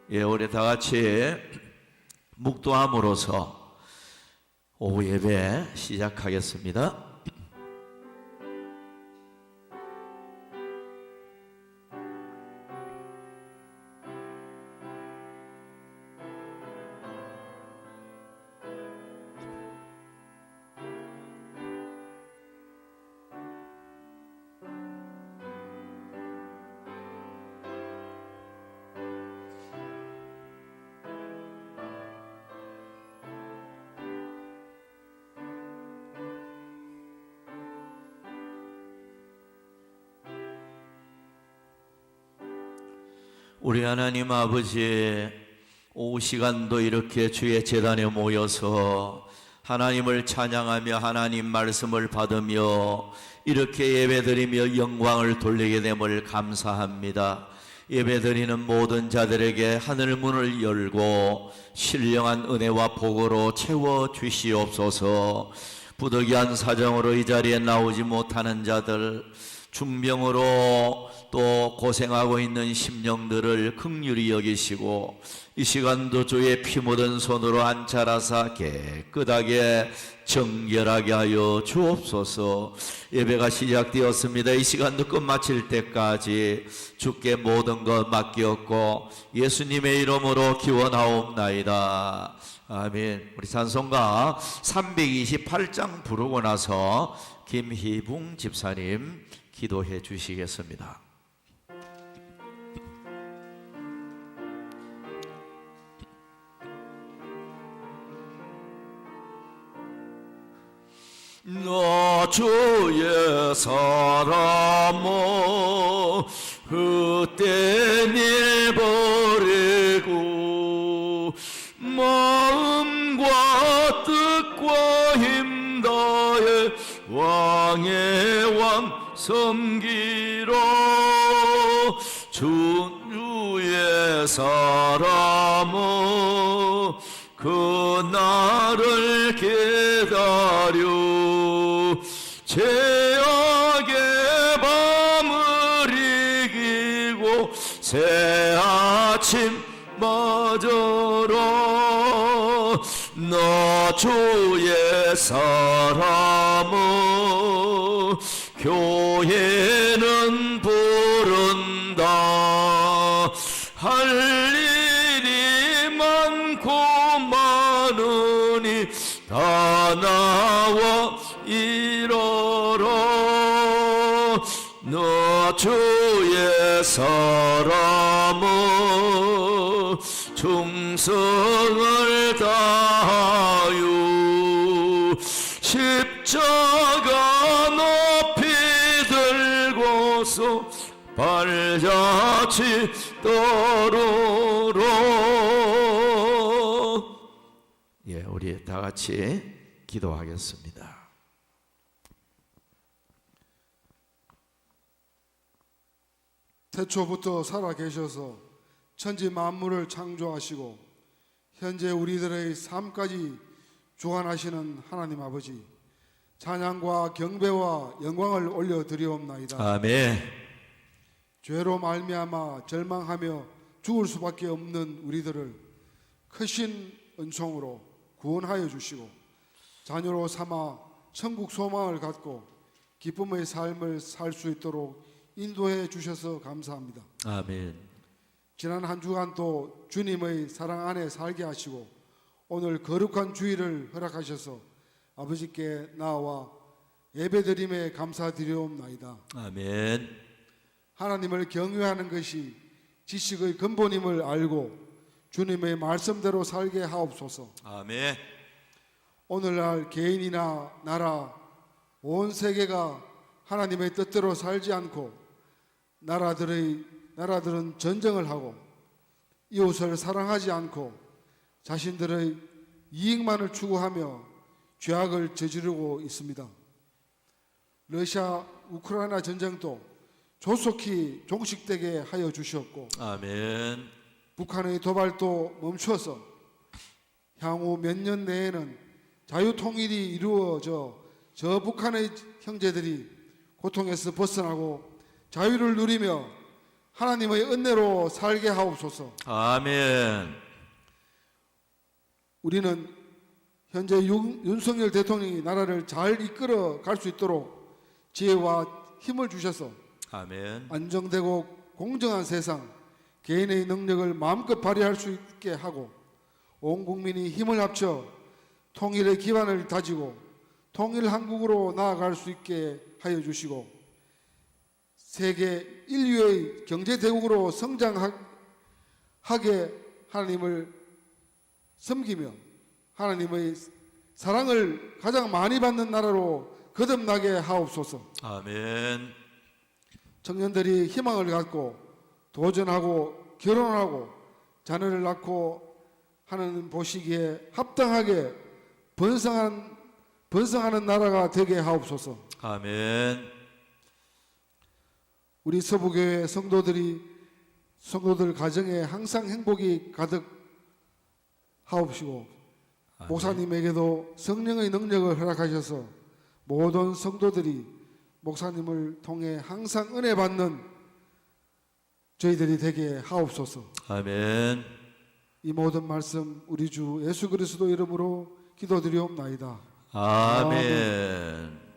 예, 우리 다 같이 묵도함으로써 오후 예배 시작하겠습니다. 우리 하나님 아버지, 오후 시간도 이렇게 주의 제단에 모여서 하나님을 찬양하며 하나님 말씀을 받으며 이렇게 예배드리며 영광을 돌리게 됨을 감사합니다. 예배드리는 모든 자들에게 하늘 문을 열고 신령한 은혜와 복으로 채워 주시옵소서. 부득이한 사정으로 이 자리에 나오지 못하는 자들, 중병으로 또 고생하고 있는 심령들을 긍휼히 여기시고 이 시간도 주의 피 묻은 손으로 안찰하사 깨끗하게 정결하게 하여 주옵소서. 예배가 시작되었습니다. 이 시간도 끝마칠 때까지 주께 모든 것 맡기었고 예수님의 이름으로 기원하옵나이다. 아멘. 우리 찬송가 328장 부르고 나서 김희붕 집사님 기도해 주시겠습니다. 너 주의 사람아 헛된 일 버리고 마음과 뜻과 힘 다해 왕의 왕 섬기라. 주의 사람아 그날을 기다려 죄악의 밤을 이기고 새 아침 맞아라. 너 주의 사람아 교회는 부른다. 할 일이 많고 많으니 다 나와 이르라. 너 주의 사람아 충성을 다하여 십자가 높이 들고서 발자취 떨어라. 예, 우리 다 같이 기도하겠습니다. 태초부터 살아 계셔서 천지 만물을 창조하시고 현재 우리들의 삶까지 주관하시는 하나님 아버지, 찬양과 경배와 영광을 올려드리옵나이다. 아멘. 죄로 말미암아 절망하며 죽을 수밖에 없는 우리들을 크신 은총으로 구원하여 주시고 자녀로 삼아 천국 소망을 갖고 기쁨의 삶을 살 수 있도록 인도해 주셔서 감사합니다. 아멘. 지난 한 주간 또 주님의 사랑 안에 살게 하시고 오늘 거룩한 주일을 허락하셔서 아버지께 나와 예배드림에 감사드리옵나이다. 아멘. 하나님을 경외하는 것이 지식의 근본임을 알고 주님의 말씀대로 살게 하옵소서. 아멘. 오늘날 개인이나 나라, 온 세계가 하나님의 뜻대로 살지 않고 나라들은 전쟁을 하고 이웃을 사랑하지 않고 자신들의 이익만을 추구하며 죄악을 저지르고 있습니다. 러시아 우크라이나 전쟁도 조속히 종식되게 하여 주시옵고 아멘. 북한의 도발도 멈춰서 향후 몇 년 내에는 자유통일이 이루어져 저 북한의 형제들이 고통에서 벗어나고 자유를 누리며 하나님의 은혜로 살게 하옵소서. 아멘. 우리는 현재 윤석열 대통령이 나라를 잘 이끌어 갈 수 있도록 지혜와 힘을 주셔서 아멘. 안정되고 공정한 세상, 개인의 능력을 마음껏 발휘할 수 있게 하고 온 국민이 힘을 합쳐 통일의 기반을 다지고 통일 한국으로 나아갈 수 있게 하여 주시고 세계 인류의 경제 대국으로 성장하게 하나님을 섬기며 하나님의 사랑을 가장 많이 받는 나라로 거듭나게 하옵소서. 아멘. 청년들이 희망을 갖고 도전하고 결혼하고 자녀를 낳고 하는 보시기에 합당하게 번성하는 나라가 되게 하옵소서. 아멘. 우리 서부교회 성도들 가정에 항상 행복이 가득 하옵시고 아멘. 목사님에게도 성령의 능력을 허락하셔서 모든 성도들이 목사님을 통해 항상 은혜 받는 저희들이 되게 하옵소서. 아멘. 이 모든 말씀 우리 주 예수 그리스도 이름으로 기도드리옵나이다. 아멘.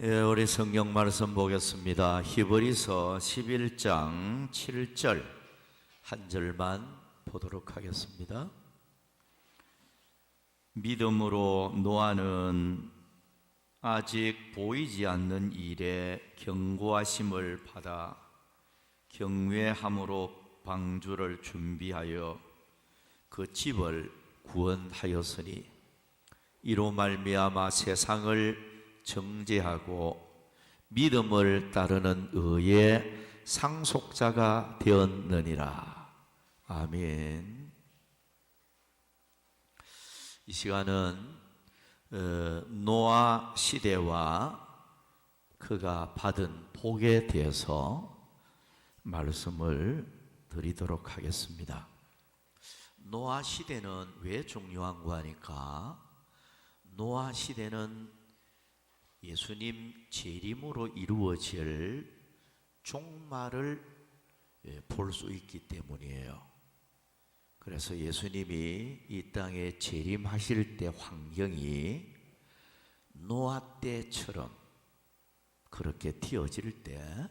예, 우리 성경 말씀 보겠습니다. 히브리서 11장 7절 한 절만 보도록 하겠습니다. 믿음으로 노아는 아직 보이지 않는 일에 경고하심을 받아 경외함으로 방주를 준비하여 그 집을 구원하였으니 이로 말미암아 세상을 정죄하고 믿음을 따르는 의의 상속자가 되었느니라. 아멘. 이 시간은 노아 시대와 그가 받은 복에 대해서 말씀을 드리도록 하겠습니다. 노아 시대는 왜 중요한가 하니까 노아 시대는 예수님 재림으로 이루어질 종말을 볼 수 있기 때문이에요. 그래서 예수님이 이 땅에 재림하실 때 환경이 노아 때처럼 그렇게 되어질 때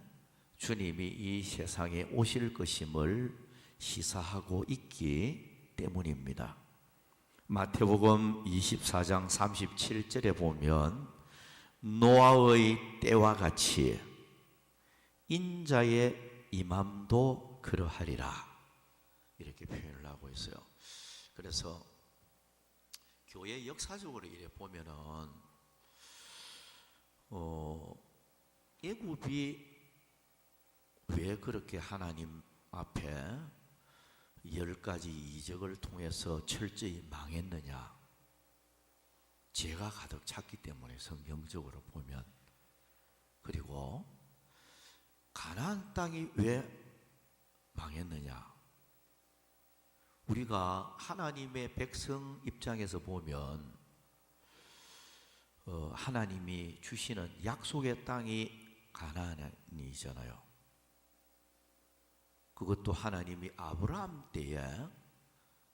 주님이 이 세상에 오실 것임을 시사하고 있기 때문입니다. 마태복음 24장 37절에 보면 노아의 때와 같이 인자의 임함도 그러하리라 이렇게 표현을 하고 있어요. 그래서 교회 역사적으로 이래 보면은 애굽이 왜 그렇게 하나님 앞에 10가지 이적을 통해서 철저히 망했느냐? 죄가 가득 찼기 때문에 성경적으로 보면. 그리고 가나안 땅이 왜 망했느냐? 우리가 하나님의 백성 입장에서 보면 하나님이 주시는 약속의 땅이 가나안이잖아요. 그것도 하나님이 아브라함 때에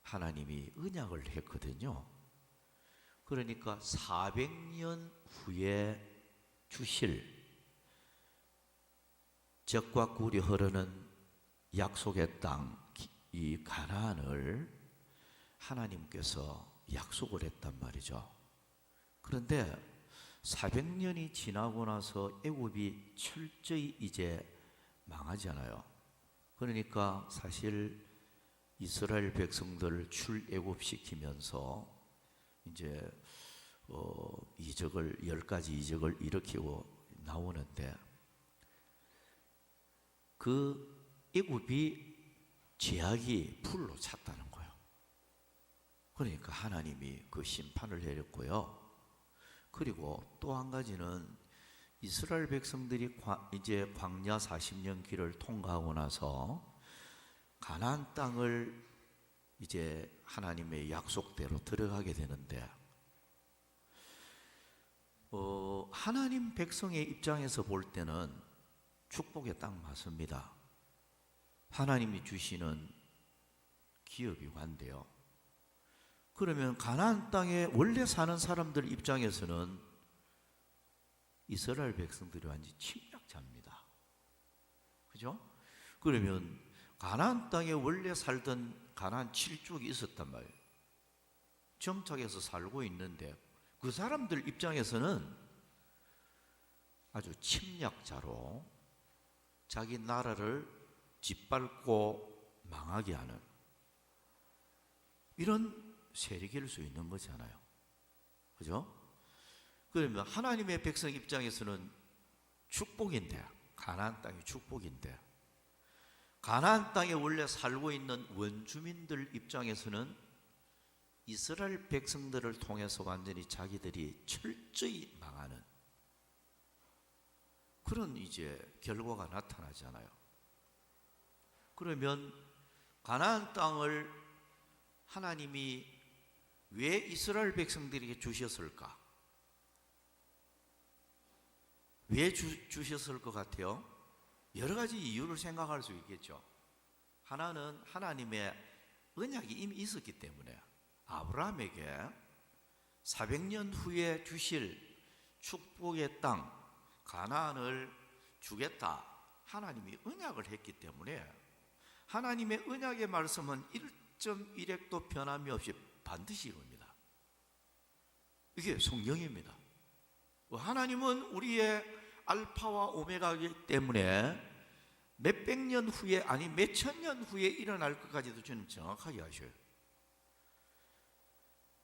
하나님이 언약을 했거든요. 그러니까 400년 후에 주실 젖과 꿀이 흐르는 약속의 땅, 이 가나안을 하나님께서 약속을 했단 말이죠. 그런데 400년이 지나고 나서 애굽이 철저히 이제 망하잖아요. 그러니까 사실 이스라엘 백성들을 출애굽시키면서 이제 10가지 이적을 일으키고 나오는데 그 애굽이 죄악이 풀로 찼다는 거예요. 그러니까 하나님이 그 심판을 내렸고요. 그리고 또 한 가지는 이스라엘 백성들이 이제 광야 40년 길을 통과하고 나서 가나안 땅을 이제 하나님의 약속대로 들어가게 되는데, 하나님 백성의 입장에서 볼 때는 축복에 딱 맞습니다. 하나님이 주시는 기업이 관대요. 그러면 가나안 땅에 원래 사는 사람들 입장에서는 이스라엘 백성들이 완전히 침략자입니다. 그죠? 그러면 가나안 땅에 원래 살던 가나안 7족이 있었단 말이에요. 정착해서 살고 있는데 그 사람들 입장에서는 아주 침략자로 자기 나라를 짓밟고 망하게 하는 이런 세력일 수 있는 거잖아요. 그죠? 그러면 하나님의 백성 입장에서는 축복인데, 가나안 땅이 축복인데, 가나안 땅에 원래 살고 있는 원주민들 입장에서는 이스라엘 백성들을 통해서 완전히 자기들이 철저히 망하는 그런 이제 결과가 나타나잖아요. 그러면 가나안 땅을 하나님이 왜 이스라엘 백성들에게 주셨을까? 왜 주셨을 것 같아요? 여러 가지 이유를 생각할 수 있겠죠. 하나는 하나님의 언약이 이미 있었기 때문에 아브라함에게 400년 후에 주실 축복의 땅 가나안을 주겠다, 하나님이 언약을 했기 때문에 하나님의 언약의 말씀은 1.1핵도 변함이 없이 반드시 이룹니다. 이게 성경입니다. 하나님은 우리의 알파와 오메가이기 때문에 몇백 년 후에, 아니 몇천 년 후에 일어날 것까지도 저는 정확하게 아셔요.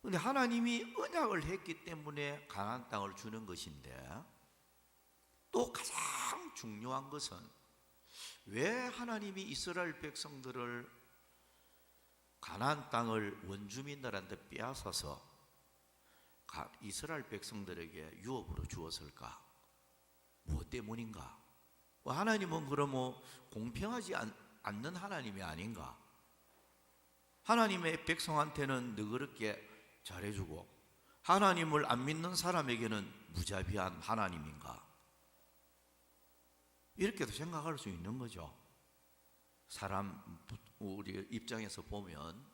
그런데 하나님이 언약을 했기 때문에 가나안 땅을 주는 것인데, 또 가장 중요한 것은 왜 하나님이 이스라엘 백성들을 가나안 땅을 원주민들한테 빼앗아서 이스라엘 백성들에게 유업으로 주었을까? 무엇 때문인가? 하나님은 그러면 공평하지 않는 하나님이 아닌가? 하나님의 백성한테는 너그럽게 잘해주고 하나님을 안 믿는 사람에게는 무자비한 하나님인가? 이렇게도 생각할 수 있는 거죠. 우리 입장에서 보면.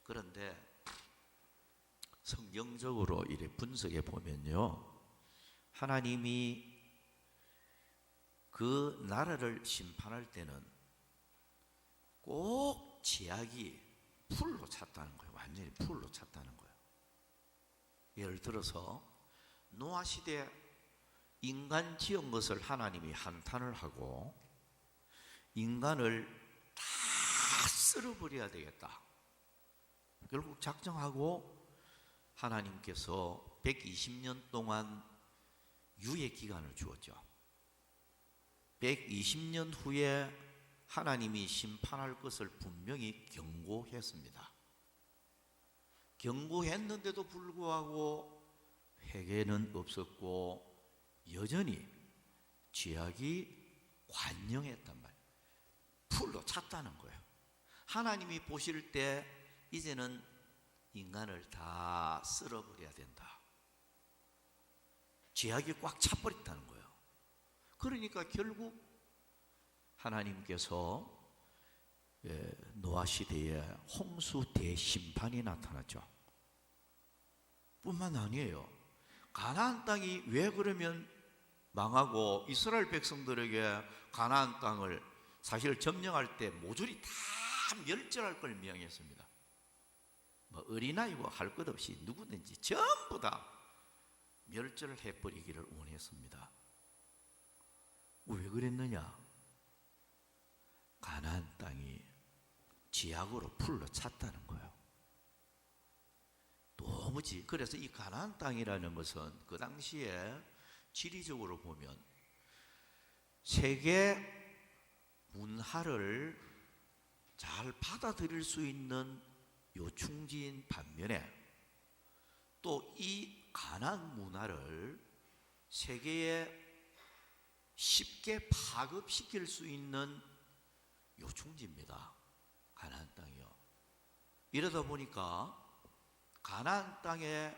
그런데 성경적으로 이렇게 분석해 보면요, 하나님이 그 나라를 심판할 때는 꼭 제약이 풀로 찼다는 거예요. 완전히 풀로 찼다는 거예요. 예를 들어서 노아 시대 인간 지은 것을 하나님이 한탄을 하고 인간을 다 쓸어버려야 되겠다. 결국 작정하고 하나님께서 120년 동안 유예 기간을 주었죠. 120년 후에 하나님이 심판할 것을 분명히 경고했습니다. 경고했는데도 불구하고 회개는 없었고 여전히 죄악이 관영했단 말이에요. 풀로 찼다는 거예요. 하나님이 보실 때 이제는 인간을 다 쓸어버려야 된다. 죄악이 꽉 차버렸다는 거예요. 그러니까 결국 하나님께서 노아 시대에 홍수 대심판이 나타났죠. 뿐만 아니에요. 가나안 땅이 왜 그러면 망하고 이스라엘 백성들에게 가나안 땅을 사실 점령할 때 모조리 다 멸절할 걸 명했습니다. 뭐 어린아이고 할 것 없이 누구든지 전부 다 멸절을 해버리기를 원했습니다. 왜 그랬느냐? 가나안 땅이 지약으로 풀로 찼다는 거예요. 도무지. 그래서 이 가나안 땅이라는 것은 그 당시에 지리적으로 보면 세계 문화를 잘 받아들일 수 있는 요충지인 반면에 또 이 가나안 문화를 세계에 쉽게 파급시킬 수 있는 요충지입니다. 가나안 땅이요. 이러다 보니까 가나안 땅에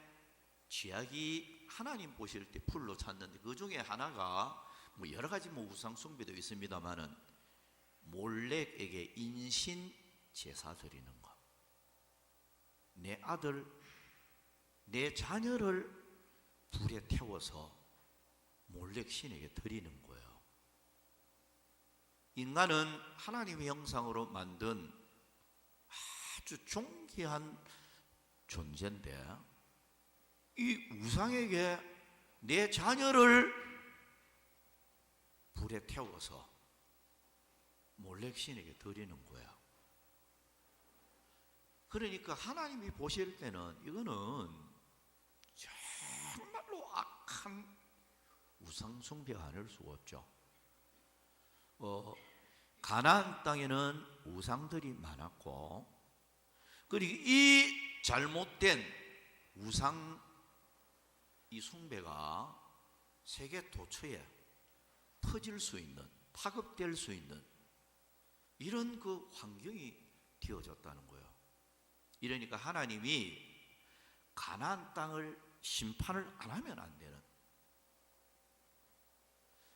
지약이 하나님 보실 때 풀로 찾는데 그 중에 하나가 뭐 여러 가지 뭐 우상 숭배도 있습니다만은 몰렉에게 인신 제사 드리는 것. 내 아들, 내 자녀를 불에 태워서 몰렉 신에게 드리는 거예요. 인간은 하나님의 형상으로 만든 아주 존귀한 존재인데 이 우상에게 내 자녀를 불에 태워서 몰렉 신에게 드리는 거야. 그러니까 하나님이 보실 때는 이거는 정말로 악한 우상 숭배가 아닐 수가 없죠. 가나안 땅에는 우상들이 많았고, 그리고 이 잘못된 우상 이 숭배가 세계 도처에 퍼질 수 있는, 파급될 수 있는 이런 그 환경이 되어졌다는 거예요. 이러니까 하나님이 가나안 땅을 심판을 안 하면 안 되는,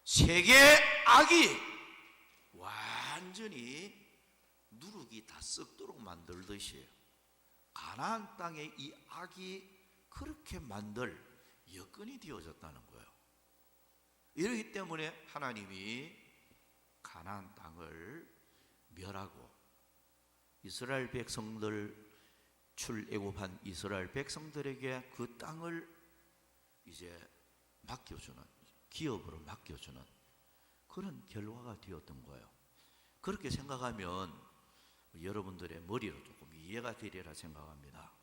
세계 악이 완전히 누룩이 다 썩도록 만들듯이 가나안 땅에 이 악이 그렇게 만들 여건이 되어졌다는 거예요. 이러기 때문에 하나님이 가나안 땅을 멸하고 이스라엘 백성들, 출애굽한 이스라엘 백성들에게 그 땅을 이제 맡겨주는, 기업으로 맡겨주는 그런 결과가 되었던 거예요. 그렇게 생각하면 여러분들의 머리로 조금 이해가 되리라 생각합니다.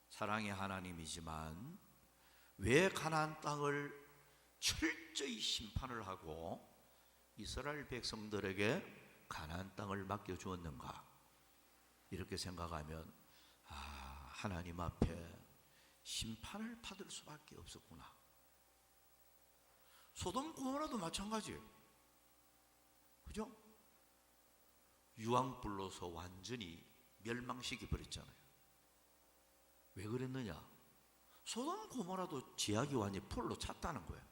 사랑의 하나님이지만 왜 가나안 땅을 철저히 심판을 하고 이스라엘 백성들에게 가나안 땅을 맡겨주었는가? 이렇게 생각하면 하나님 앞에 심판을 받을 수밖에 없었구나. 소돔 고모라도 마찬가지예요. 그죠? 유황불로서 완전히 멸망시켜 버렸잖아요. 왜 그랬느냐? 소돔 고모라도 지약이 완전히 풀로 찼다는 거예요.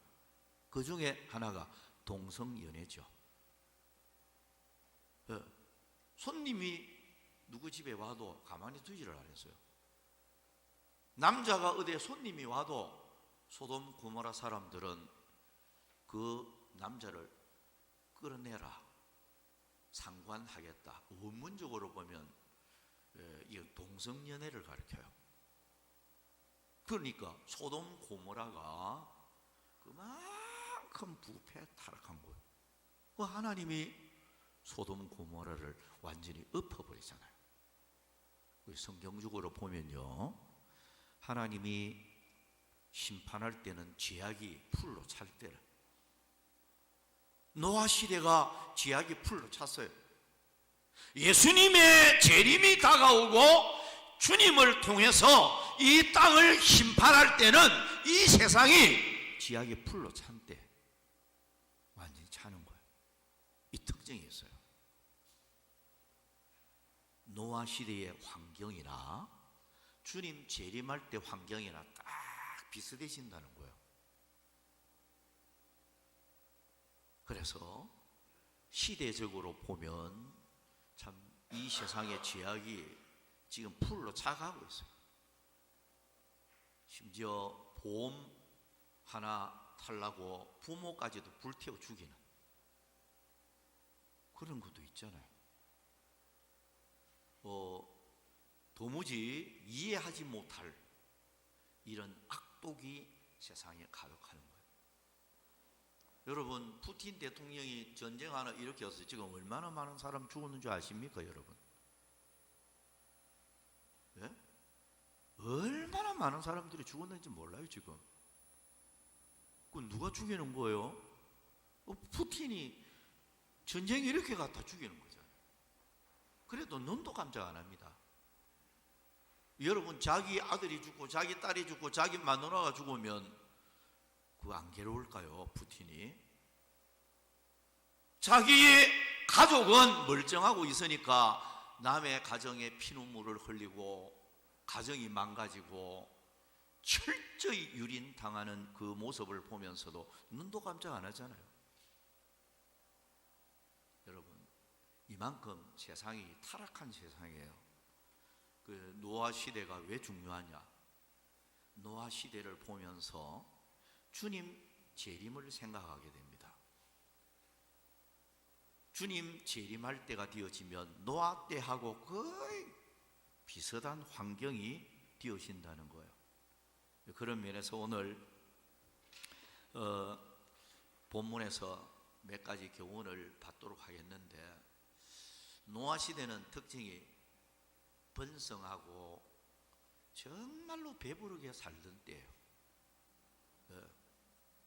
그 중에 하나가 동성연애죠. 손님이 누구 집에 와도 가만히 두지를 않았어요. 남자가 어디에 손님이 와도 소돔 고모라 사람들은 그 남자를 끌어내라, 상관하겠다. 원문적으로 보면 이 동성연애를 가리켜요. 그러니까 소돔 고모라가 그만큼 부패 타락한 거예요. 그 하나님이 소돔 고모라를 완전히 엎어버리잖아요. 성경적으로 보면요, 하나님이 심판할 때는 지약이 풀로 찰 때를, 노아 시대가 지약이 풀로 찼어요. 예수님의 재림이 다가오고 주님을 통해서 이 땅을 심판할 때는 이 세상이 지약이 풀로 찬 때 완전히 차는 거예요. 이 특징이 있어요. 노아 시대의 환경이나 주님 재림할 때 환경이나 딱 비슷해진다는 거예요. 그래서 시대적으로 보면 참 이 세상의 죄악이 지금 풀로 차가고 있어요. 심지어 보험 하나 탈라고 부모까지도 불태워 죽이는 그런 것도 있잖아요. 도무지 이해하지 못할 이런 악독이 세상에 가득하는 거예요. 여러분, 푸틴 대통령이 전쟁 하나 일으켜서 지금 얼마나 많은 사람 죽었는 줄 아십니까, 여러분? 예? 얼마나 많은 사람들이 죽었는지 몰라요, 지금. 그 누가 죽이는 거예요? 푸틴이 전쟁 이렇게 갖다 죽이는 거잖아요. 그래도 눈도 깜짝 안 합니다. 여러분 자기 아들이 죽고 자기 딸이 죽고 자기 마누라가 죽으면 그거 안 괴로울까요? 푸틴이 자기의 가족은 멀쩡하고 있으니까 남의 가정에 피눈물을 흘리고 가정이 망가지고 철저히 유린당하는 그 모습을 보면서도 눈도 깜짝 안 하잖아요. 여러분 이만큼 세상이 타락한 세상이에요. 그 노아 시대가 왜 중요하냐? 노아 시대를 보면서 주님 재림을 생각하게 됩니다. 주님 재림할 때가 되어지면 노아 때하고 거의 비슷한 환경이 되어진다는 거예요. 그런 면에서 오늘 본문에서 몇 가지 교훈을 받도록 하겠는데, 노아 시대는 특징이 번성하고 정말로 배부르게 살던 때예요.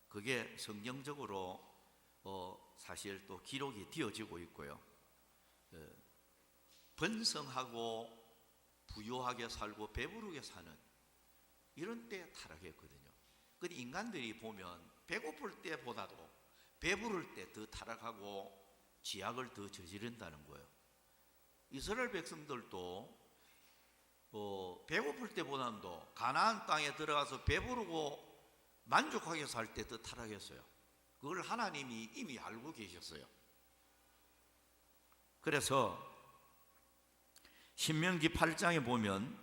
그게 성경적으로 사실 또 기록이 되어지고 있고요. 번성하고 부유하게 살고 배부르게 사는 이런 때에 타락했거든요. 근데 인간들이 보면 배고플 때보다도 배부를 때 더 타락하고 지약을 더 저지른다는 거예요. 이스라엘 백성들도 배고플 때보다도 가나안 땅에 들어가서 배부르고 만족하게 살 때 더 타락했어요. 그걸 하나님이 이미 알고 계셨어요. 그래서 신명기 8장에 보면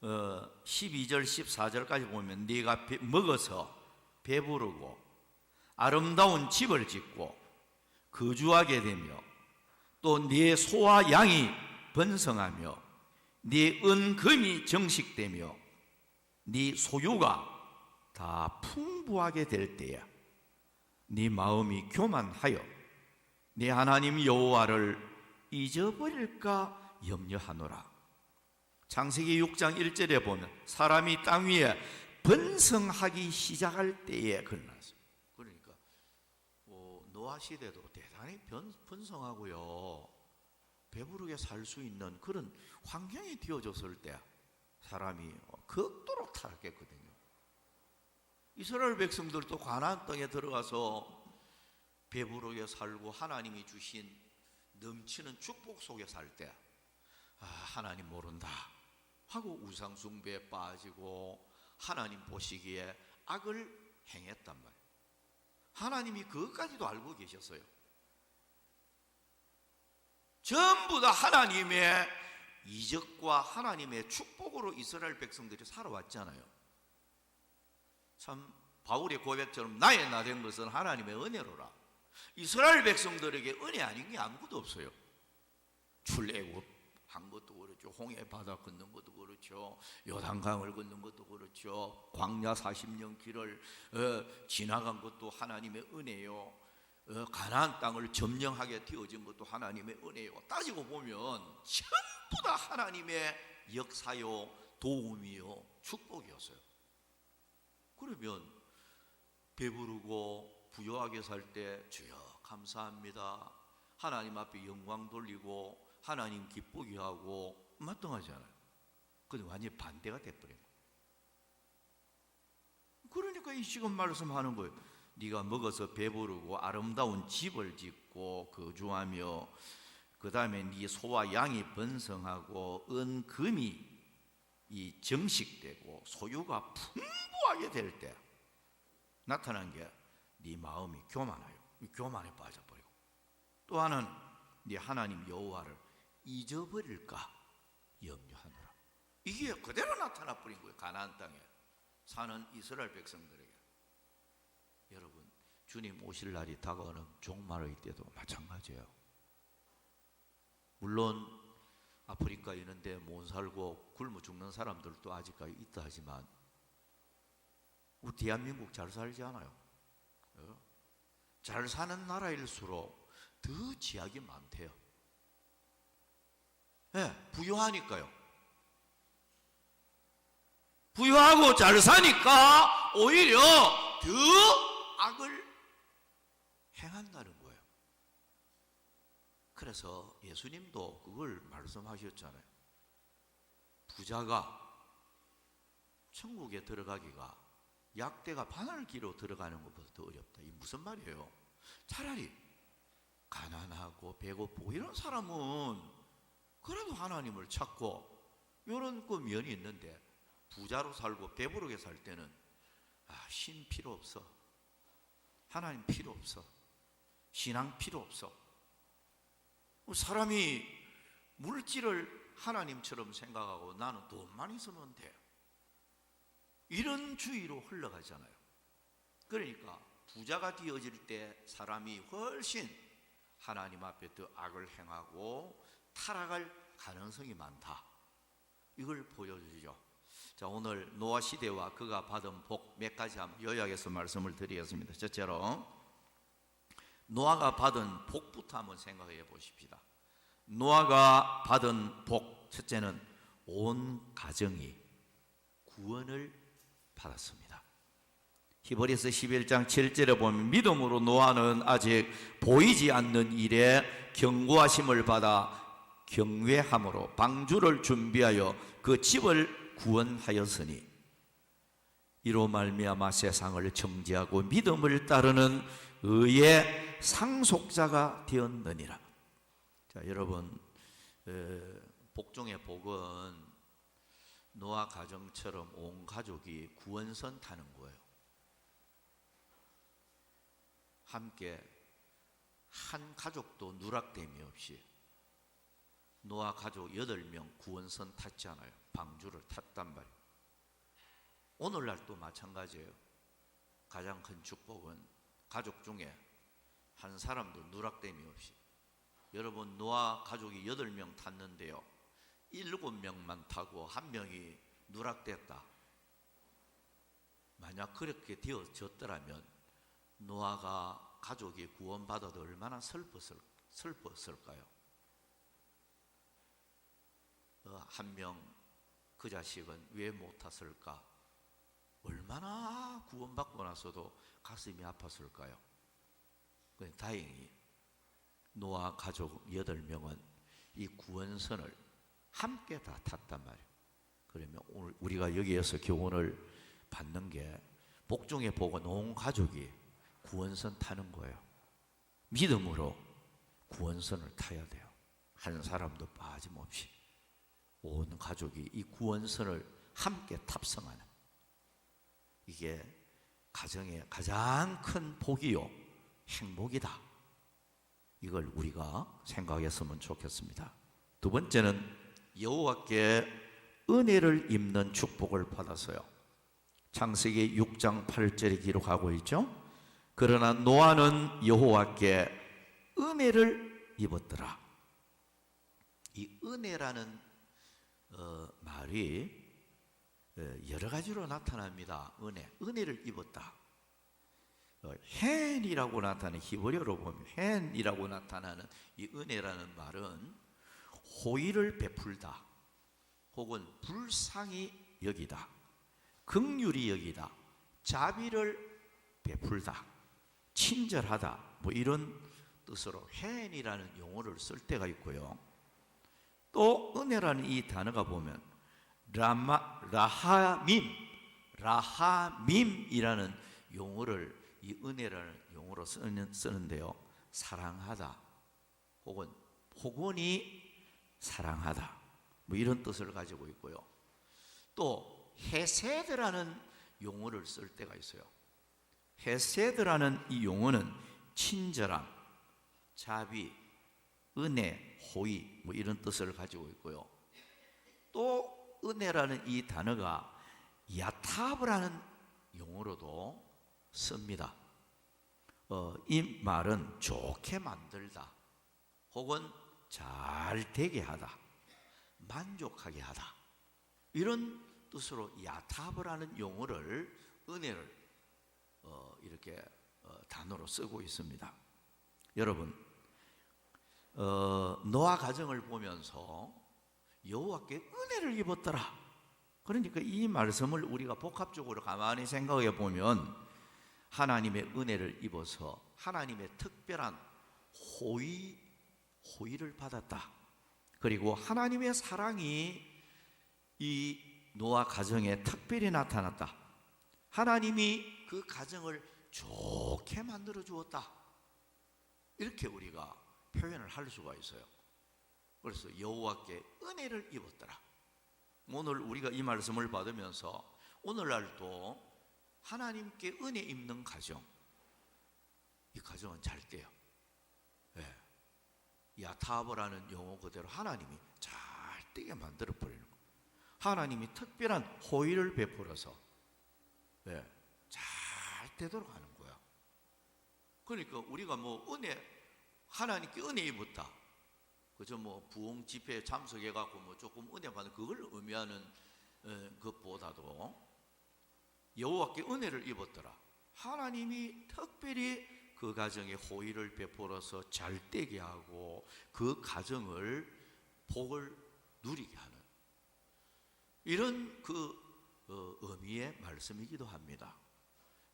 12절 14절까지 보면 네가 먹어서 배부르고 아름다운 집을 짓고 거주하게 되며 또 네 소와 양이 번성하며 네 은금이 정식되며 네 소유가 다 풍부하게 될 때야 네 마음이 교만하여 네 하나님 여호와를 잊어버릴까 염려하노라. 창세기 6장 1절에 보면 사람이 땅 위에 번성하기 시작할 때에 그러났어요. 그러니까 노아 시대도 대단히 번성하고요 배부르게 살 수 있는 그런 환경이 되어졌을 때 사람이 극도로 타락했거든요. 이스라엘 백성들도 가나안 땅에 들어가서 배부르게 살고 하나님이 주신 넘치는 축복 속에 살 때 하나님 모른다 하고 우상 숭배에 빠지고 하나님 보시기에 악을 행했단 말이에요. 하나님이 그것까지도 알고 계셨어요. 전부 다 하나님의 이적과 하나님의 축복으로 이스라엘 백성들이 살아왔잖아요. 참 바울의 고백처럼 나의 나 된 것은 하나님의 은혜로라. 이스라엘 백성들에게 은혜 아닌 게 아무것도 없어요. 출애굽 한 것도 그렇죠. 홍해 바다 걷는 것도 그렇죠. 요단강을 걷는 것도 그렇죠. 광야 40년 길을 지나간 것도 하나님의 은혜요. 가나안 땅을 점령하게 되어진 것도 하나님의 은혜요. 따지고 보면 전부 다 하나님의 역사요, 도움이요, 축복이었어요. 그러면 배부르고 부유하게 살 때 주여 감사합니다, 하나님 앞에 영광 돌리고 하나님 기쁘게 하고 마땅하잖아요. 근데 완전히 반대가 돼버린 거예요. 그러니까 이 지금 말씀하는 거예요. 네가 먹어서 배부르고 아름다운 집을 짓고 거주하며 그 다음에 네 소와 양이 번성하고 은금이 이 정식되고 소유가 풍부하게 될 때 나타난 게 네 마음이 교만해요. 교만에 빠져버리고 또 하나는 네 하나님 여호와를 잊어버릴까 염려하노라. 이게 그대로 나타나 버린 거예요. 가나안 땅에 사는 이스라엘 백성들에게. 여러분 주님 오실 날이 다가오는 종말의 때도 마찬가지예요. 물론 아프리카 이런 데 못 살고 굶어 죽는 사람들도 아직까지 있다 하지만 우리 대한민국 잘 살지 않아요? 잘 사는 나라일수록 더 지약이 많대요. 네, 부유하니까요. 부유하고 잘 사니까 오히려 더 악을 행한다는 거예요. 그래서 예수님도 그걸 말씀하셨잖아요. 부자가 천국에 들어가기가 약대가 바늘기로 들어가는 것보다 더 어렵다. 이 무슨 말이에요? 차라리 가난하고 배고프고 이런 사람은 그래도 하나님을 찾고 이런 그 면이 있는데, 부자로 살고 배부르게 살 때는 신 필요 없어, 하나님 필요 없어, 신앙 필요 없어. 사람이 물질을 하나님처럼 생각하고 나는 돈만 있으면 돼, 이런 주의로 흘러가잖아요. 그러니까 부자가 되어질 때 사람이 훨씬 하나님 앞에 더 악을 행하고 타락할 가능성이 많다, 이걸 보여주죠. 자, 오늘 노아 시대와 그가 받은 복 몇 가지 한번 요약해서 말씀을 드리겠습니다. 첫째로 노아가 받은 복부터 한번 생각해 보십시다. 노아가 받은 복, 첫째는 온 가정이 구원을 받았습니다. 히브리서 11장 7절에 보면 믿음으로 노아는 아직 보이지 않는 일에 경고하심을 받아 경외함으로 방주를 준비하여 그 집을 구원하였으니 이로 말미암아 세상을 정죄하고 믿음을 따르는 의의 상속자가 되었느니라. 자, 여러분, 복중의 복은 노아 가정처럼 온 가족이 구원선 타는 거예요. 함께 한 가족도 누락됨이 없이 노아 가족 8명 구원선 탔잖아요. 방주를 탔단 말이에요. 오늘날도 마찬가지예요. 가장 큰 축복은 가족 중에 한 사람도 누락됨이 없이, 여러분 노아 가족이 8명 탔는데요, 7명만 타고 1명이 누락됐다. 만약 그렇게 되어졌더라면 노아가 가족이 구원받아도 얼마나 슬펐을까요? 한 명 그 자식은 왜 못 탔을까? 얼마나 구원받고 나서도 가슴이 아팠을까요? 다행히 노아 가족 8명은 이 구원선을 함께 다 탔단 말이에요. 그러면 오늘 우리가 여기에서 교훈을 받는 게, 복중의 복은 온 가족이 구원선 타는 거예요. 믿음으로 구원선을 타야 돼요. 한 사람도 빠짐없이 온 가족이 이 구원선을 함께 탑승하는, 이게 가정의 가장 큰 복이요 행복이다. 이걸 우리가 생각했으면 좋겠습니다. 두 번째는 여호와께 은혜를 입는 축복을 받았어요. 창세기 6장 8절에 기록하고 있죠. 그러나 노아는 여호와께 은혜를 입었더라. 이 은혜라는 말이 여러 가지로 나타납니다. 은혜를 입었다. 헨이라고 나타나는, 히브리어로 보면 헨이라고 나타나는 이 은혜라는 말은 호의를 베풀다, 혹은 불쌍히 여기다, 긍휼히 여기다, 자비를 베풀다, 친절하다, 뭐 이런 뜻으로 헨이라는 용어를 쓸 때가 있고요. 또 은혜라는 이 단어가 보면 라하밈이라는 용어를 이 은혜라는 용어로 쓰는데요, 사랑하다, 혹은 복원이 사랑하다, 뭐 이런 뜻을 가지고 있고요. 또 헤세드라는 용어를 쓸 때가 있어요. 헤세드라는 이 용어는 친절함, 자비, 은혜, 호의, 뭐 이런 뜻을 가지고 있고요. 또 은혜라는 이 단어가 야타브라는 용어로도 씁니다. 이 말은 좋게 만들다, 혹은 잘 되게 하다, 만족하게 하다, 이런 뜻으로 야타브라는 용어를, 은혜를 이렇게 단어로 쓰고 있습니다. 여러분, 노아 가정을 보면서 여호와께 은혜를 입었더라. 그러니까 이 말씀을 우리가 복합적으로 가만히 생각해 보면 하나님의 은혜를 입어서 하나님의 특별한 호의를 받았다. 그리고 하나님의 사랑이 이 노아 가정에 특별히 나타났다. 하나님이 그 가정을 좋게 만들어 주었다. 이렇게 우리가 표현을 할 수가 있어요. 그래서 여호와께 은혜를 입었더라. 오늘 우리가 이 말씀을 받으면서 오늘날도 하나님께 은혜 입는 가정, 이 가정은 잘 돼요. 예. 야타브라는 용어 그대로 하나님이 잘 되게 만들어 버리는 거예요. 하나님이 특별한 호의를 베풀어서 잘 되도록 하는 거야. 그러니까 우리가 뭐 하나님께 은혜 입었다, 그저 뭐 부흥 집회에 참석해 갖고 뭐 조금 은혜 받는 그걸 의미하는 것보다도 여호와께 은혜를 입었더라. 하나님이 특별히 그 가정에 호의를 베풀어서 잘 되게 하고 그 가정을 복을 누리게 하는 이런 의미의 말씀이기도 합니다.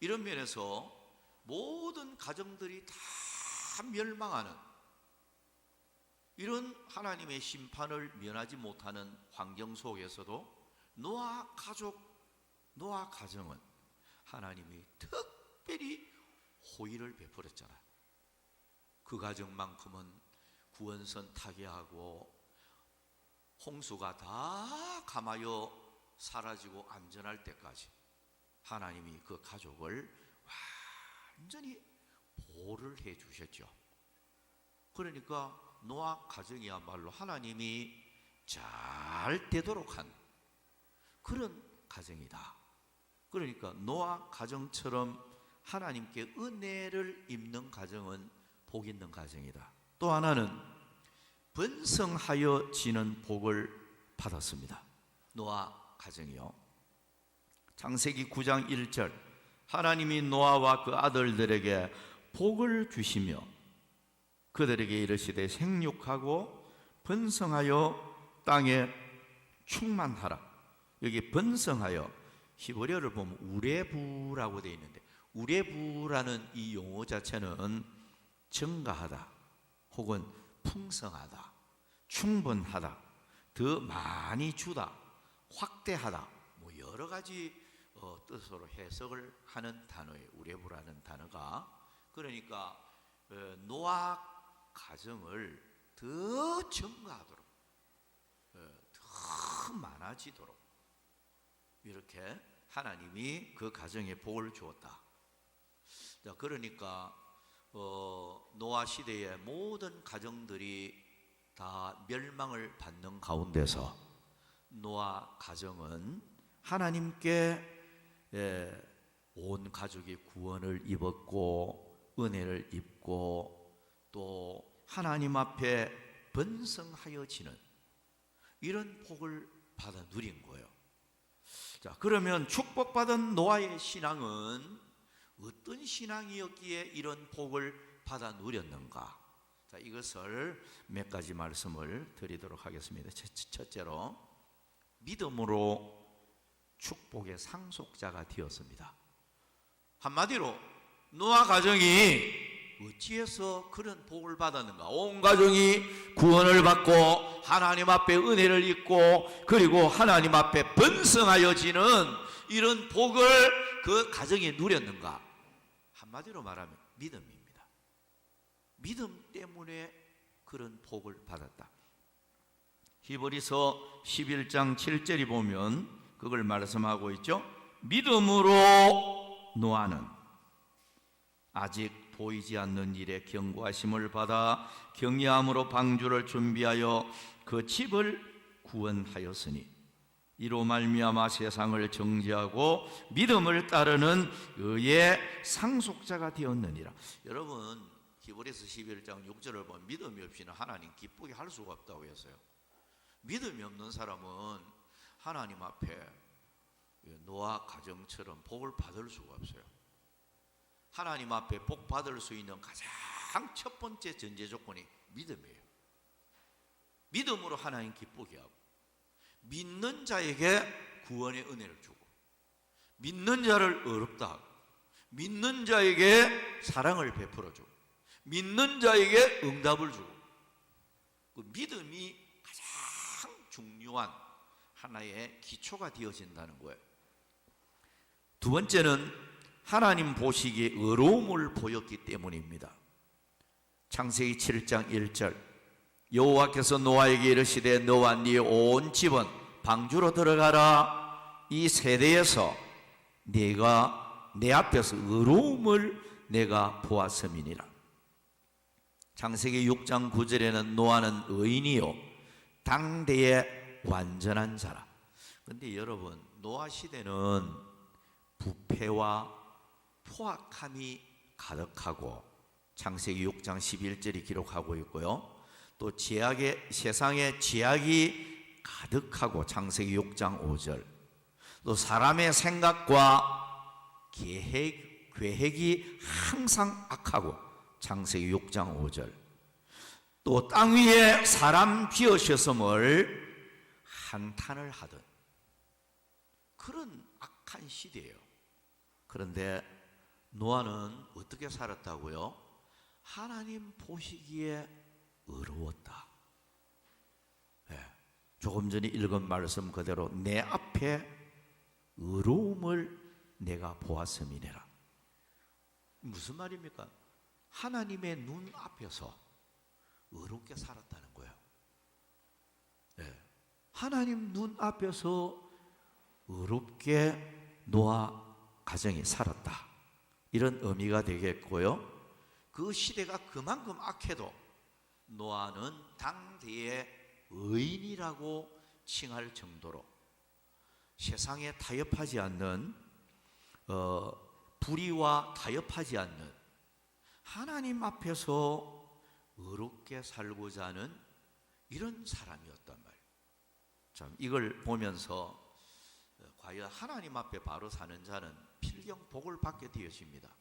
이런 면에서 모든 가정들이 다 멸망하는 이런 하나님의 심판을 면하지 못하는 환경 속에서도 노아 가정은 하나님이 특별히 호의를 베풀었잖아요. 그 가정만큼은 구원선 타개하고 홍수가 다 감하여 사라지고 안전할 때까지 하나님이 그 가족을 완전히 보호를 해 주셨죠. 그러니까 노아 가정이야말로 하나님이 잘 되도록 한 그런 가정이다. 그러니까 노아 가정처럼 하나님께 은혜를 입는 가정은 복 있는 가정이다. 또 하나는 번성하여 지는 복을 받았습니다. 노아 가정이요. 창세기 9장 1절 하나님이 노아와 그 아들들에게 복을 주시며 그들에게 이르시되 생육하고 번성하여 땅에 충만하라. 여기 번성하여 히브리어를 보면 우레부라고 되어 있는데 우레부라는 이 용어 자체는 증가하다 혹은 풍성하다, 충분하다, 더 많이 주다, 확대하다, 뭐 여러 가지 뜻으로 해석을 하는 단어예요. 우레부라는 단어가. 그러니까 노아 가정을 더 증가하도록, 더 많아지도록 이렇게 하나님이 그 가정에 복을 주었다. 자, 그러니까 노아 시대의 모든 가정들이 다 멸망을 받는 가운데서 노아 가정은 하나님께 온 가족이 구원을 입었고 은혜를 입고 또 하나님 앞에 번성하여지는 이런 복을 받아 누린 거예요. 자, 그러면 축복받은 노아의 신앙은 어떤 신앙이었기에 이런 복을 받아 누렸는가? 자, 이것을 몇 가지 말씀을 드리도록 하겠습니다. 첫째로 믿음으로 축복의 상속자가 되었습니다. 한마디로 노아 가정이 어찌해서 그런 복을 받았는가? 온 가정이 구원을 받고 하나님 앞에 은혜를 입고 그리고 하나님 앞에 번성하여지는 이런 복을 그 가정이 누렸는가? 한마디로 말하면 믿음입니다. 믿음 때문에 그런 복을 받았다. 히브리서 11장 7절이 보면 그걸 말씀하고 있죠. 믿음으로 노아는 아직 보이지 않는 일에 경고하심을 받아 경외함으로 방주를 준비하여 그 집을 구원하였으니 이로 말미암아 세상을 정죄하고 믿음을 따르는 의의 상속자가 되었느니라. 여러분 히브리서 11장 6절을 보면 믿음이 없이는 하나님 기쁘게 할 수가 없다고 했어요. 믿음이 없는 사람은 하나님 앞에 노아 가정처럼 복을 받을 수가 없어요. 하나님 앞에 복 받을 수 있는 가장 첫 번째 전제 조건이 믿음이에요. 믿음으로 하나님 기쁘게 하고 믿는 자에게 구원의 은혜를 주고 믿는 자를 어렵다 하고 믿는 자에게 사랑을 베풀어 주고 믿는 자에게 응답을 주고 그 믿음이 가장 중요한 하나의 기초가 되어진다는 거예요. 두 번째는 하나님 보시기에 의로움을 보였기 때문입니다. 창세기 7장 1절, 여호와께서 노아에게 이르시되 너와 네 온 집은 방주로 들어가라. 이 세대에서 네가 내 앞에서 의로움을 내가 보았음이니라. 창세기 6장 9절에는 노아는 의인이요 당대의 완전한 자라. 근데 여러분, 노아 시대는 부패와 포악함이 가득하고 창세기 6장 11절이 기록하고 있고요. 또 세상에 죄악이 가득하고 창세기 6장 5절. 또 사람의 생각과 계획이 항상 악하고 창세기 6장 5절. 또 땅 위에 사람 지으셨음을 한탄을 하던 그런 악한 시대예요. 그런데 노아는 어떻게 살았다고요? 하나님 보시기에 의로웠다. 조금 전에 읽은 말씀 그대로 내 앞에 의로움을 내가 보았음이니라. 무슨 말입니까? 하나님의 눈 앞에서 의롭게 살았다는 거예요. 하나님 눈 앞에서 의롭게 노아 가정이 살았다. 이런 의미가 되겠고요. 그 시대가 그만큼 악해도 노아는 당대의 의인이라고 칭할 정도로 세상에 타협하지 않는 불의와 타협하지 않는 하나님 앞에서 의롭게 살고자 하는 이런 사람이었단 말이에요. 참 이걸 보면서 과연 하나님 앞에 바로 사는 자는 필경 복을 받게 되어집니다.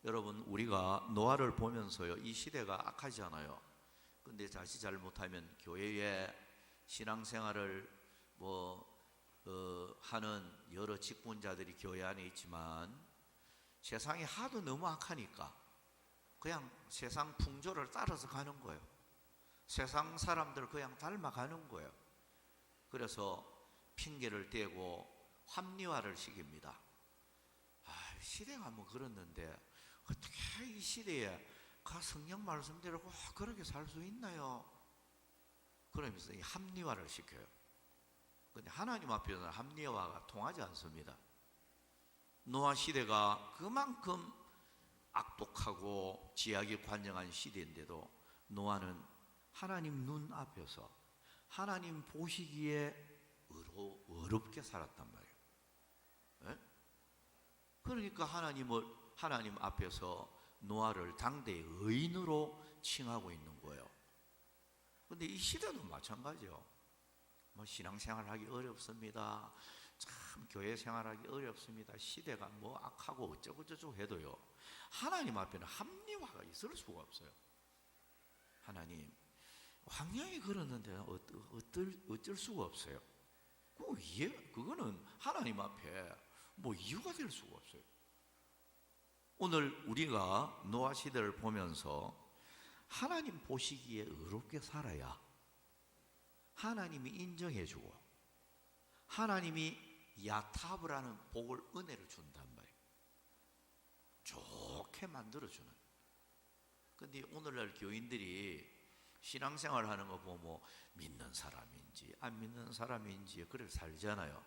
여러분, 우리가 노아를 보면서요, 이 시대가 악하잖아요. 근데 자칫 잘못하면 교회에 신앙생활을 하는 여러 직분자들이 교회 안에 있지만 세상이 하도 너무 악하니까 그냥 세상 풍조를 따라서 가는 거예요. 세상 사람들 그냥 닮아가는 거예요. 그래서 핑계를 대고 합리화를 시킵니다. 시대가 뭐 그랬는데 어떻게 이 시대에 성경 말씀대로 그렇게 살 수 있나요? 그러면서 이 합리화를 시켜요. 근데 하나님 앞에서는 합리화가 통하지 않습니다. 노아 시대가 그만큼 악독하고 죄악이 관영한 시대인데도 노아는 하나님 눈 앞에서 하나님 보시기에 의롭게 살았단 말이에요. 그러니까 하나님 앞에서 노아를 당대의 의인으로 칭하고 있는 거예요. 근데 이 시대도 마찬가지요. 신앙생활하기 어렵습니다. 참 교회 생활하기 어렵습니다. 시대가 악하고 어쩌고저쩌고 해도요, 하나님 앞에는 합리화가 있을 수가 없어요. 하나님, 환경이 그러는데 어쩔 수가 없어요. 그거는 하나님 앞에 이유가 될 수가 없어요. 오늘 우리가 노아 시대를 보면서 하나님 보시기에 의롭게 살아야 하나님이 인정해주고 하나님이 야타브라는 복을, 은혜를 준단 말이에요. 좋게 만들어주는. 근데 오늘날 교인들이 신앙생활 하는 거 보면 믿는 사람인지 안 믿는 사람인지 그렇게 살잖아요.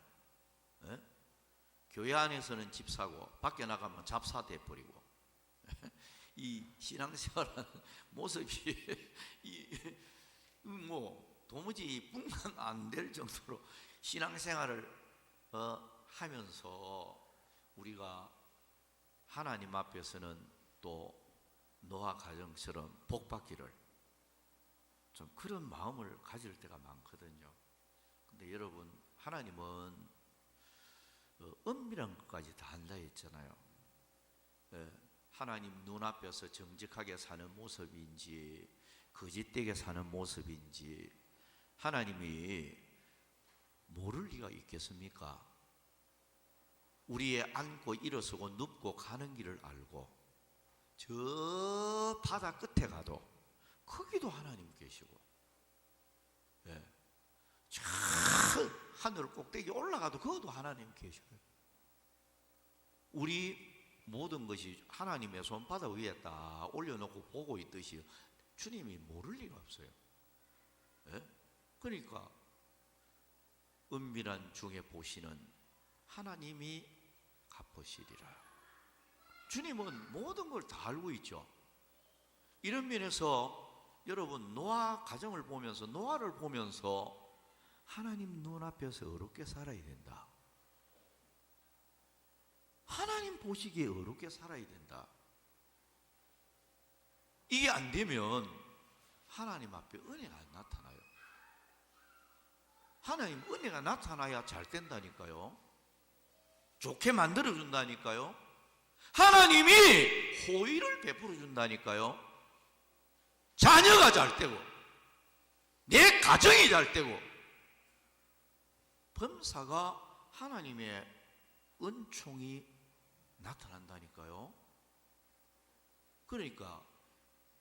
교회 안에서는 집사고 밖에 나가면 잡사 돼버리고 이 신앙생활하는 모습이 도무지 분간 안 될 정도로 신앙생활을 하면서 우리가 하나님 앞에서는 또 노아 가정처럼 복받기를 좀 그런 마음을 가질 때가 많거든요. 근데 여러분, 하나님은 은밀한 것까지 다 한다 했잖아요. 하나님 눈앞에서 정직하게 사는 모습인지 거짓되게 사는 모습인지 하나님이 모를 리가 있겠습니까? 우리의 앉고 일어서고 눕고 가는 길을 알고 저 바다 끝에 가도 거기도 하나님 계시고, 저 하늘 꼭대기 올라가도 거기도 하나님 계셔요. 우리 모든 것이 하나님의 손바닥 위에 딱 올려놓고 보고 있듯이 주님이 모를 리가 없어요. 예? 그러니까 은밀한 중에 보시는 하나님이 갚으시리라. 주님은 모든 걸 다 알고 있죠. 이런 면에서 여러분 노아 가정을 보면서, 노아를 보면서 하나님 눈앞에서 어렵게 살아야 된다. 하나님 보시기에 어렵게 살아야 된다. 이게 안 되면 하나님 앞에 은혜가 안 나타나요. 하나님 은혜가 나타나야 잘 된다니까요. 좋게 만들어준다니까요. 하나님이 호의를 베풀어 준다니까요. 자녀가 잘 되고 내 가정이 잘 되고 범사가 하나님의 은총이 나타난다니까요. 그러니까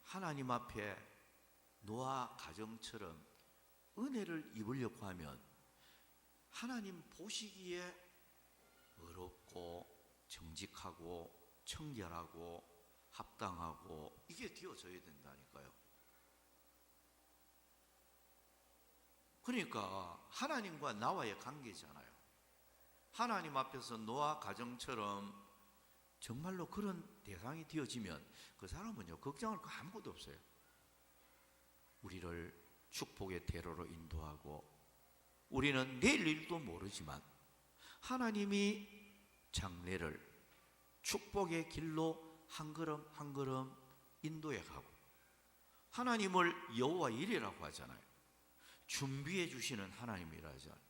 하나님 앞에 노아 가정처럼 은혜를 입으려고 하면 하나님 보시기에 어렵고 정직하고 청결하고 합당하고 이게 되어져야 된다니까요. 그러니까 하나님과 나와의 관계잖아요. 하나님 앞에서 노아 가정처럼 정말로 그런 대상이 되어지면 그 사람은요 걱정할 거 아무것도 없어요. 우리를 축복의 대로로 인도하고 우리는 내일 일도 모르지만 하나님이 장래를 축복의 길로 한 걸음 한 걸음 인도해 가고, 하나님을 여호와 일이라고 하잖아요. 준비해 주시는 하나님이라 하잖아요.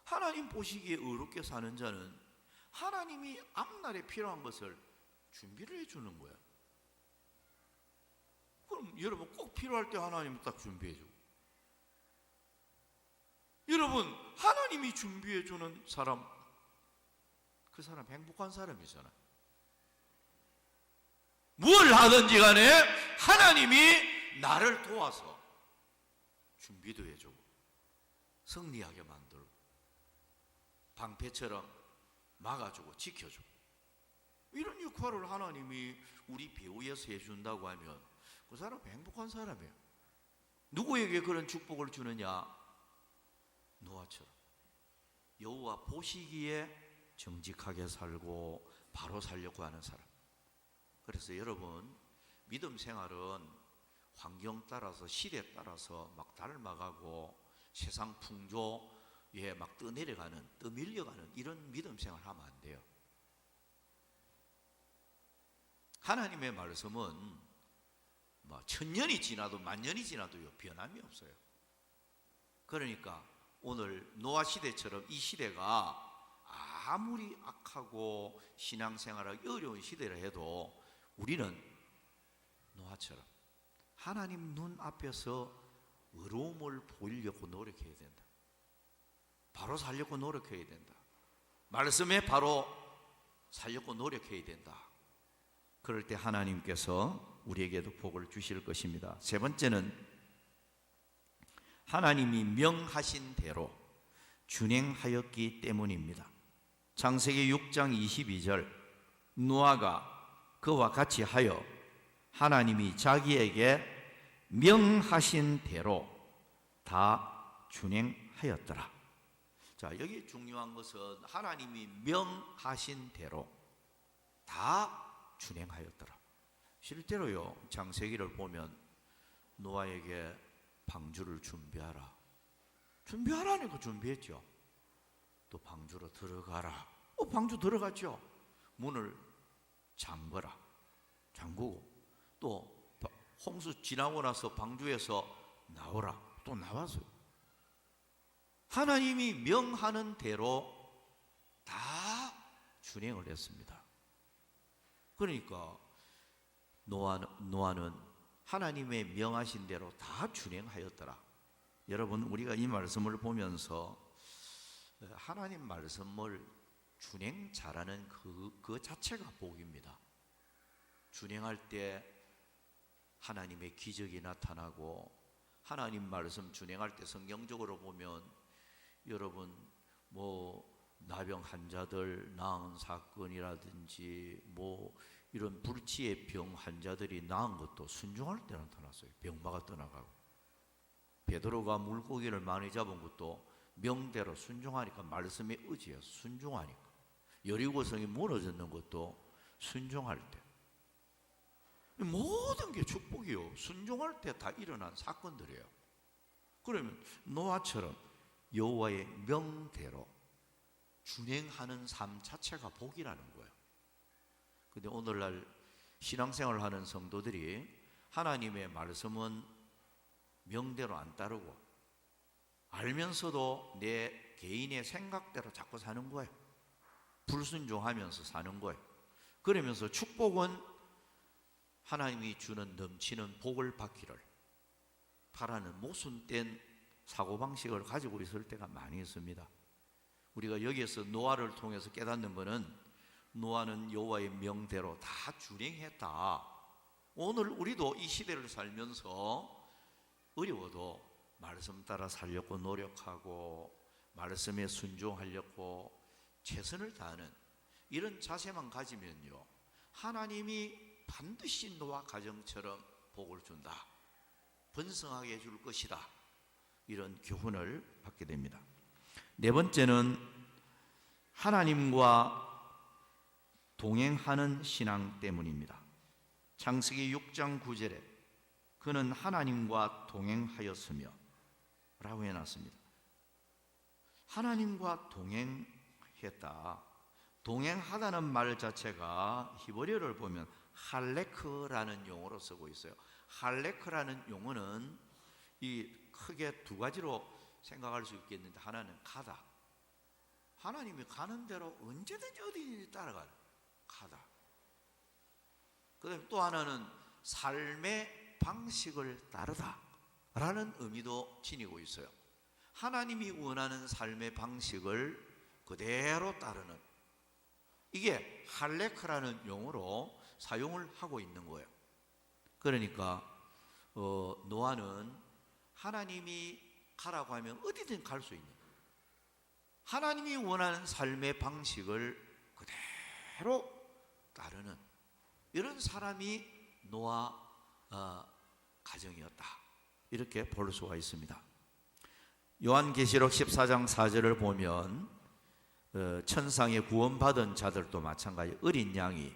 하나님 보시기에 어렵게 사는 자는 하나님이 앞날에 필요한 것을 준비를 해주는 거야. 그럼 여러분 꼭 필요할 때 하나님이 딱 준비해주고, 여러분 하나님이 준비해주는 사람, 그 사람 행복한 사람이잖아요. 뭘 하든지 간에 하나님이 나를 도와서 준비도 해주고 승리하게 만들고 방패처럼 막아주고 지켜주고, 이런 역할을 하나님이 우리 배후에서 해준다고 하면 그 사람은 행복한 사람이에요. 누구에게 그런 축복을 주느냐? 노아처럼 여호와 보시기에 정직하게 살고 바로 살려고 하는 사람. 그래서 여러분 믿음 생활은 환경 따라서 시대 따라서 막 닮아가고 세상 풍조에 막 떠내려가는, 떠밀려가는 이런 믿음 생활 하면 안 돼요. 하나님의 말씀은 뭐 천년이 지나도 만년이 지나도 변함이 없어요. 그러니까 오늘 노아 시대처럼 이 시대가 아무리 악하고 신앙생활하기 어려운 시대라 해도 우리는 노아처럼 하나님 눈 앞에서 의로움을 보이려고 노력해야 된다. 바로 살려고 노력해야 된다. 말씀에 바로 살려고 노력해야 된다. 그럴 때 하나님께서 우리에게도 복을 주실 것입니다. 세 번째는 하나님이 명하신 대로 준행하였기 때문입니다. 창세기 6장 22절, 노아가 그와 같이 하여 하나님이 자기에게 명하신 대로 다 준행하였더라. 자, 여기 중요한 것은 하나님이 명하신 대로 다 준행하였더라. 실제로요, 창세기를 보면 노아에게 방주를 준비하라. 준비하라니까 준비했죠. 또 방주로 들어가라. 방주 들어갔죠. 문을 잠궈라. 잠그고 또 홍수 지나고 나서 방주에서 나오라. 또 나와서 하나님이 명하는 대로 다 준행을 했습니다. 그러니까 노아는 하나님의 명하신 대로 다 준행하였더라. 여러분 우리가 이 말씀을 보면서 하나님 말씀을 준행 잘하는 그 자체가 복입니다. 준행할 때 하나님의 기적이 나타나고 하나님 말씀 준행할 때 성경적으로 보면 여러분 나병 환자들 나은 사건이라든지 이런 불치의 병 환자들이 나은 것도 순종할 때 나타났어요. 병마가 떠나가고 베드로가 물고기를 많이 잡은 것도 명대로 순종하니까, 말씀에 의지해서 순종하니까. 여리고성이 무너졌는 것도 순종할 때. 모든 게 축복이요, 순종할 때 다 일어난 사건들이에요. 그러면 노아처럼 여호와의 명대로 준행하는 삶 자체가 복이라는 거예요. 근데 오늘날 신앙생활을 하는 성도들이 하나님의 말씀은 명대로 안 따르고 알면서도 내 개인의 생각대로 자꾸 사는 거예요. 불순종하면서 사는 거예요. 그러면서 축복은 하나님이 주는 넘치는 복을 받기를 바라는 모순된 사고방식을 가지고 있을 때가 많이 있습니다. 우리가 여기에서 노아를 통해서 깨닫는 것은 노아는 여호와의 명대로 다 준행했다. 오늘 우리도 이 시대를 살면서 어려워도 말씀 따라 살려고 노력하고 말씀에 순종하려고 최선을 다하는 이런 자세만 가지면요, 하나님이 반드시 노아 가정처럼 복을 준다, 번성하게 해줄 것이다, 이런 교훈을 받게 됩니다. 네 번째는 하나님과 동행하는 신앙 때문입니다. 창세기 6장 9절에 그는 하나님과 동행하였으며 라고 해놨습니다. 하나님과 동행했다. 동행하다는 말 자체가 히브리어를 보면 할레크라는 용어로 쓰고 있어요. 할레크라는 용어는 이 크게 두 가지로 생각할 수 있겠는데, 하나는 가다. 하나님이 가는 대로 언제든지 어디든지 따라가는 가다. 그다음에 또 하나는 삶의 방식을 따르다 라는 의미도 지니고 있어요. 하나님이 원하는 삶의 방식을 그대로 따르는, 이게 할레크라는 용어로 사용을 하고 있는 거예요. 그러니까 노아는 하나님이 가라고 하면 어디든 갈 수 있는, 하나님이 원하는 삶의 방식을 그대로 따르는 이런 사람이 노아 가정이었다, 이렇게 볼 수가 있습니다. 요한계시록 14장 4절을 보면 천상에 구원받은 자들도 마찬가지, 어린 양이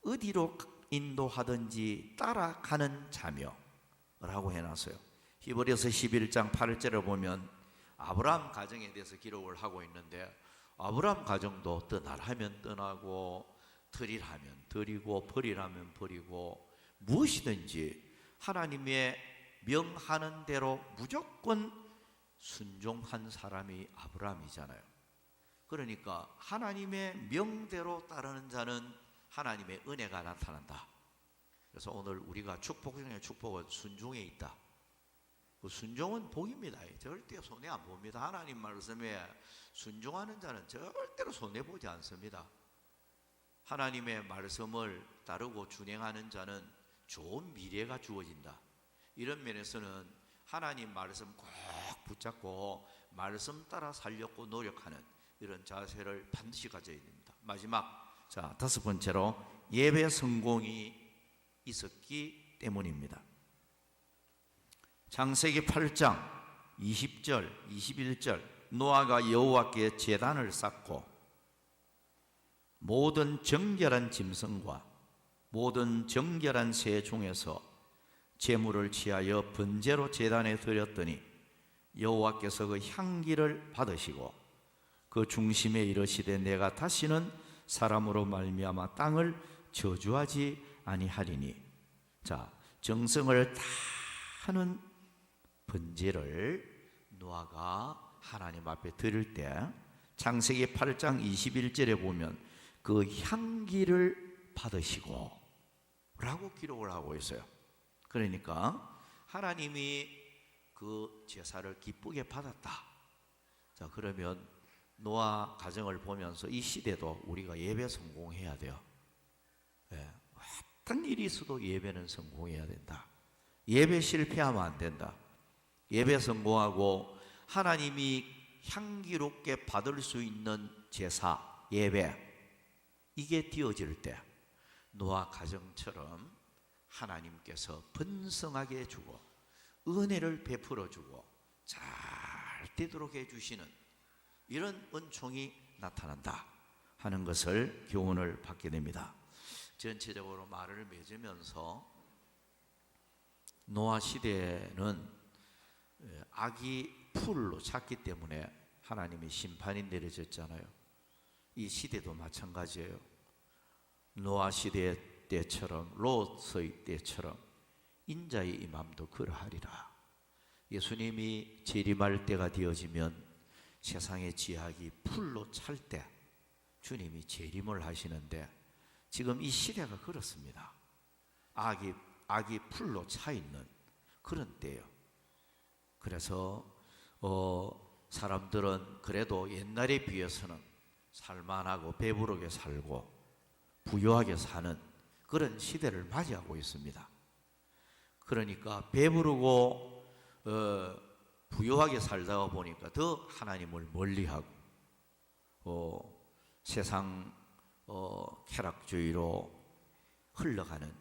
어디로 인도하든지 따라가는 자며 라고 해놨어요. 히브리서 11장 8절을 보면 아브라함 가정에 대해서 기록을 하고 있는데, 아브라함 가정도 떠나라면 떠나고 드리라면 드리고 버리라면 버리고 무엇이든지 하나님의 명하는 대로 무조건 순종한 사람이 아브라함이잖아요. 그러니까 하나님의 명대로 따르는 자는 하나님의 은혜가 나타난다. 그래서 오늘 우리가 축복 중에 축복은 순종에 있다. 그 순종은 복입니다. 절대 손해 안 봅니다. 하나님 말씀에 순종하는 자는 절대로 손해 보지 않습니다. 하나님의 말씀을 따르고 준행하는 자는 좋은 미래가 주어진다. 이런 면에서는 하나님 말씀 꼭 붙잡고 말씀 따라 살려고 노력하는 이런 자세를 반드시 가져야 됩니다. 마지막, 다섯 번째로 예배 성공이 있었기 때문입니다. 창세기 8장 20절, 21절, 노아가 여호와께 제단을 쌓고 모든 정결한 짐승과 모든 정결한 새 중에서 제물을 취하여 번제로 제단에 드렸더니 여호와께서 그 향기를 받으시고 그 중심에 이르시되 내가 다시는 사람으로 말미암아 땅을 저주하지 아니하리니. 정성을 다하는 번제를 노아가 하나님 앞에 드릴 때 창세기 8장 21절에 보면 그 향기를 받으시고 라고 기록을 하고 있어요. 그러니까 하나님이 그 제사를 기쁘게 받았다. 그러면 노아 가정을 보면서 이 시대도 우리가 예배 성공해야 돼요. 어떤 일이 있어도 예배는 성공해야 된다. 예배 실패하면 안 된다. 예배 성공하고 하나님이 향기롭게 받을 수 있는 제사, 예배, 이게 되어질 때 노아 가정처럼 하나님께서 번성하게 해주고 은혜를 베풀어주고 잘 되도록 해주시는 이런 은총이 나타난다 하는 것을 교훈을 받게 됩니다. 전체적으로 말을 맺으면서 노아 시대는 악이 풀로 찼기 때문에 하나님의 심판이 내려졌잖아요. 이 시대도 마찬가지예요. 노아 시대 때처럼 롯의 때처럼 인자의 임함도 그러하리라. 예수님이 재림할 때가 되어지면 세상의 지악이 풀로 찰 때 주님이 재림을 하시는데 지금 이 시대가 그렇습니다. 악이 풀로 차 있는 그런 때예요. 그래서 사람들은 그래도 옛날에 비해서는 살만하고 배부르게 살고 부유하게 사는 그런 시대를 맞이하고 있습니다. 그러니까 배부르고 부유하게 살다가 보니까 더 하나님을 멀리하고 세상 쾌락주의로 흘러가는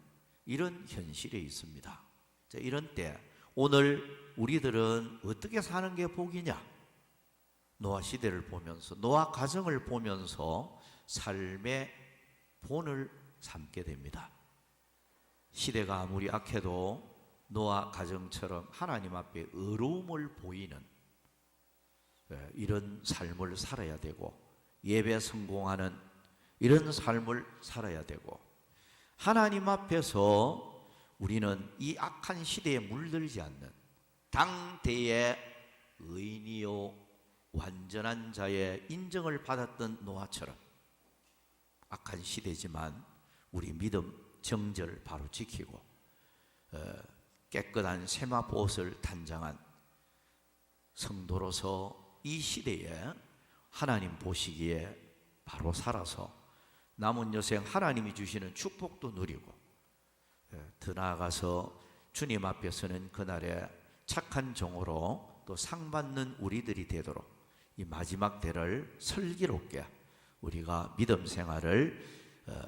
이런 현실에 있습니다. 자, 이런 때 오늘 우리들은 어떻게 사는 게 복이냐? 노아 시대를 보면서 노아 가정을 보면서 삶의 본을 삼게 됩니다. 시대가 아무리 악해도 노아 가정처럼 하나님 앞에 의로움을 보이는 이런 삶을 살아야 되고 예배 성공하는 이런 삶을 살아야 되고 하나님 앞에서 우리는 이 악한 시대에 물들지 않는 당대의 의인이요 완전한 자의 인정을 받았던 노아처럼 악한 시대지만 우리 믿음 정절을 바로 지키고 깨끗한 세마포옷을 단장한 성도로서 이 시대에 하나님 보시기에 바로 살아서 남은 여생 하나님이 주시는 축복도 누리고 더 나아가서 주님 앞에서는 그날에 착한 종으로 또 상받는 우리들이 되도록 이 마지막 때를 슬기롭게 우리가 믿음 생활을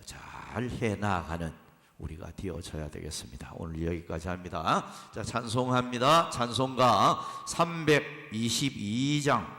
잘 해나가는 우리가 되어져야 되겠습니다. 오늘 여기까지 합니다. 자, 찬송합니다. 찬송가 322장